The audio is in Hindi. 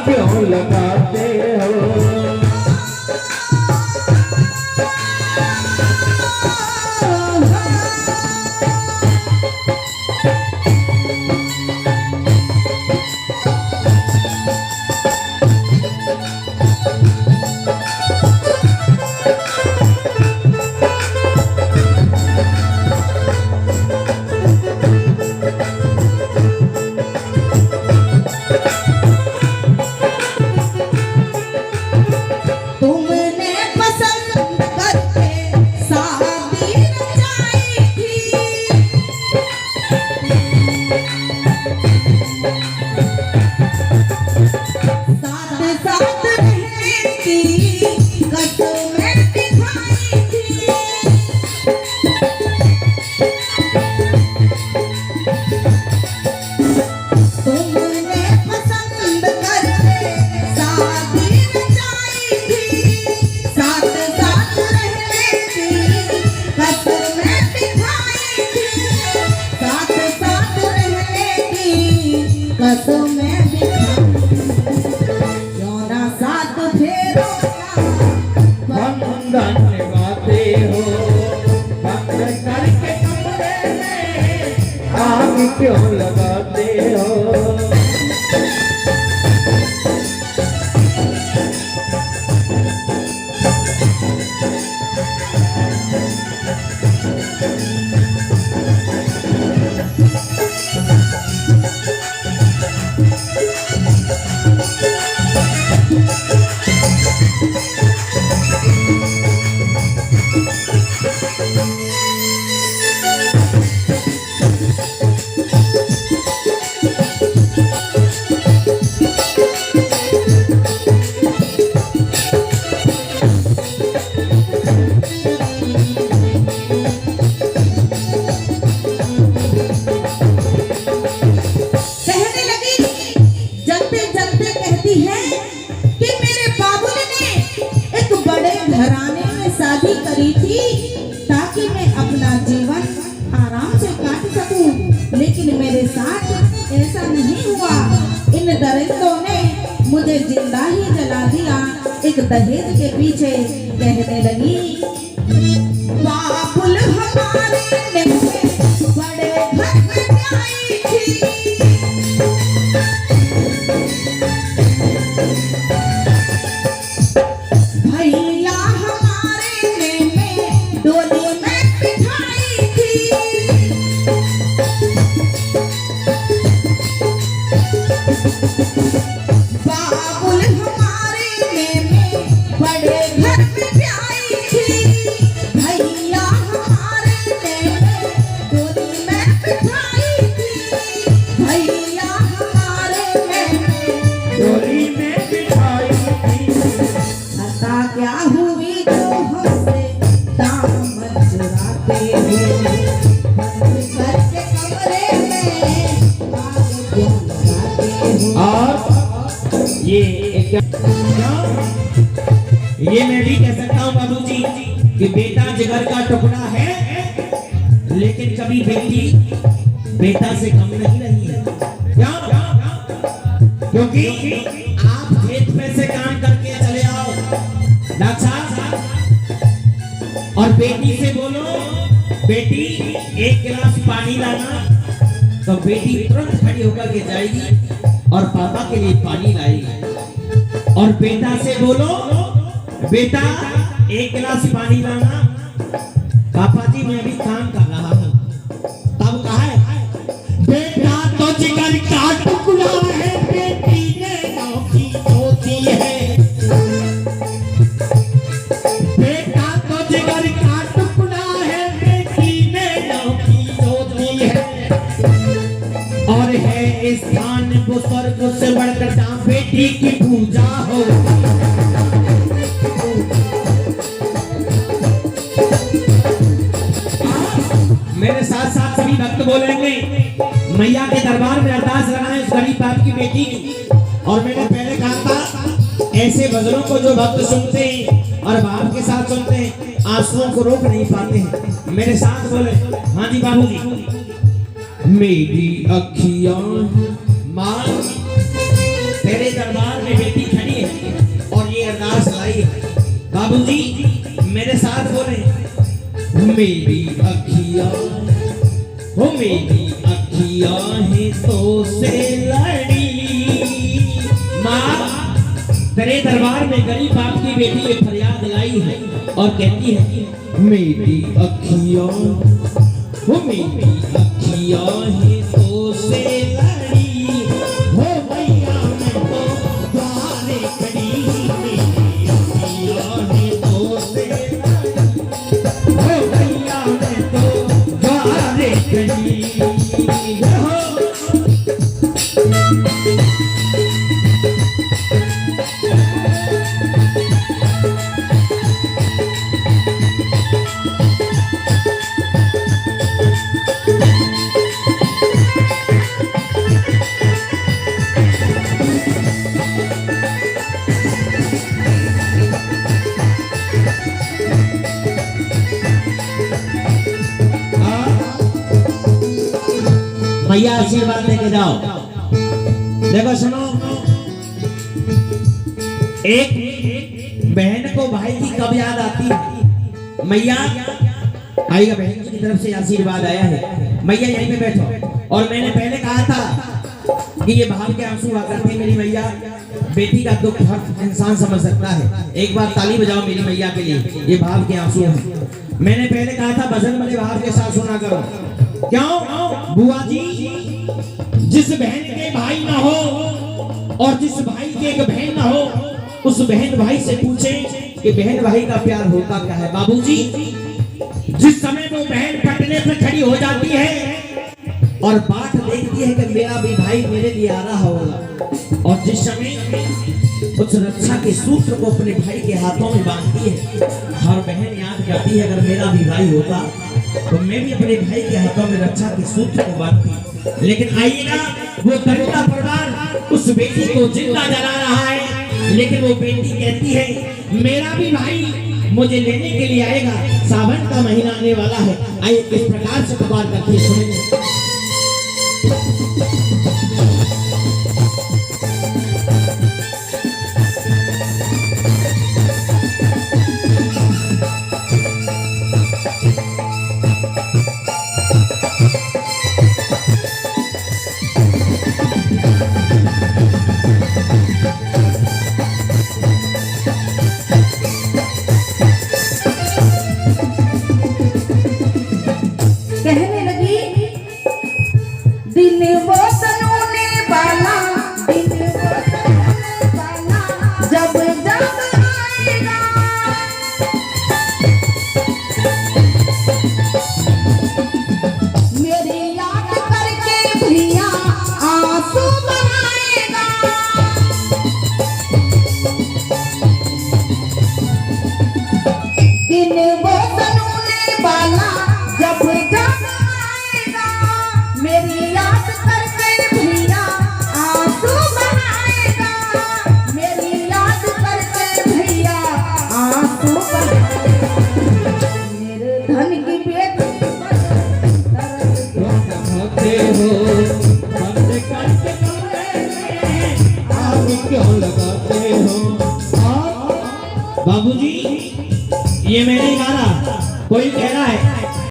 क्यों लगाते हो? क्यों लगाते हो? ताकि मैं अपना जीवन आराम से काट सकूं, लेकिन मेरे साथ ऐसा नहीं हुआ। इन दरिंदों ने मुझे जिंदा ही जला दिया। एक दहेज के पीछे कहने लगी, बाबुल हमारे बड़े घर में आई थी, भैया हमारे ने डोली में बिठाई थी, बाबुल हमारे ने बड़े घर में आई थी, भैया हमारे ने डोली में बिठाई थी, भैया हमारे ने डोली में बिठाई थी। खता क्या हुई जो हमसे दामन चुराते हो, बंद करके कमरे में आग क्यों लगाते हो। और ये मैं भी कह सकता हूँ बाबूजी कि बेटा जिगर का टुकड़ा है, लेकिन कभी बेटी बेटा से कम नहीं रही है। क्या? क्योंकि आप खेत में से काम करके चले आओ डॉक्टर साहब, और बेटी से बोलो बेटी एक गिलास पानी लाना, तो बेटी तुरंत खड़ी होकर के जाएगी और पापा के लिए पानी लाएगी। और बेटा से बोलो बेटा एक गिलास पानी लाना, पापा जी मैं अभी काम कर रहा हूँ। तब कहा है बेटा तो जिगर का टुकड़ा है, बेटी ने नौकी होती है, बेटा तो जिगर का टुकड़ा है, बेटी ने नौकी होती है, और है स्थान वो स्वर्ग से बढ़कर जहाँ बेटी की पूजा हो। मेरे साथ साथ सभी भक्त बोलेंगे, मैया के दरबार में अरदास लगाएं उस गरीब बाप की बेटी की। और मैंने पहले कहा था ऐसे भजनों को जो भक्त सुनते हैं और बाप के साथ सुनते हैं, आंसुओं को रोक नहीं पाते हैं। मेरे साथ बोले, हाँ जी बाबूजी। मेरी अखियां मां तेरे दरबार में बाबूजी मेरे साथ बोले, मेरी अखियां हो मेरी अखियां है तो से लड़ी। माँ तेरे दरबार में गरीब बाप की बेटी ये फरियाद लाई है और कहती है, मेरी अखियां हो मेरी अखियां है तो से लड़ी। हो भैया मैं तो द्वारे खड़ी, मेरी अखियां है तो से लड़ी। हो भैया मैं तो द्वारे खड़ी। मैया आशीर्वाद लेके जाओ। देखो सुनो, एक बहन को भाई की कब याद आती है? मैया आइएगा, बहन की तरफ से आशीर्वाद आया है। मैया यहीं पे बैठो। और मैंने पहले कहा था कि ये भाव के आंसू आ करते हैं। मेरी मैया, बेटी का दुख हर इंसान समझ सकता है। एक बार ताली बजाओ मेरी मैया के लिए, ये भाव के आंसू हैं। मैंने पहले कहा था भजन बड़े भाव के साथ सुना करो। क्यों बुआ जी, जिस बहन के भाई ना हो और जिस भाई के एक बहन ना हो, उस बहन भाई से पूछे कि बहन भाई का प्यार होता क्या है। बाबूजी जिस समय वो बहन पटने पे खड़ी हो जाती है और बात देखती है कि मेरा भी भाई मेरे लिए आ रहा होगा, और जिस समय उस रक्षा के सूत्र को अपने भाई के हाथों में बांधती है, हर बहन याद करती है अगर मेरा भी भाई होता तो मैं भी अपने भाई के हाथों में रक्षा के सूत्र को बांधती। लेकिन आइएगा, वो दरिद्र परिवार उस बेटी को जिंदा जला रहा है, लेकिन वो बेटी कहती है मेरा भी भाई मुझे लेने के लिए आएगा, सावन का महीना आने वाला है। आइए किस प्रकार से पुकार करके सुनेंगे। कहने लगी, दिन वो सनूने वाला, दिन वो सनूने वाला जब जब आएगा, मेरी याद करके भैया आंसू बहाएगा। दिन वो सनूने वाला जब जब आएगा, मेरी याद करके भैया आंसू बहाएगा, मेरी याद करके भैया आंसू बहाएगा। मेरे धन की बेटी होते हो बंद करके कमरे में आग क्यों लगाते हो? बाबूजी ये मैंने गाना, कोई कह रहा है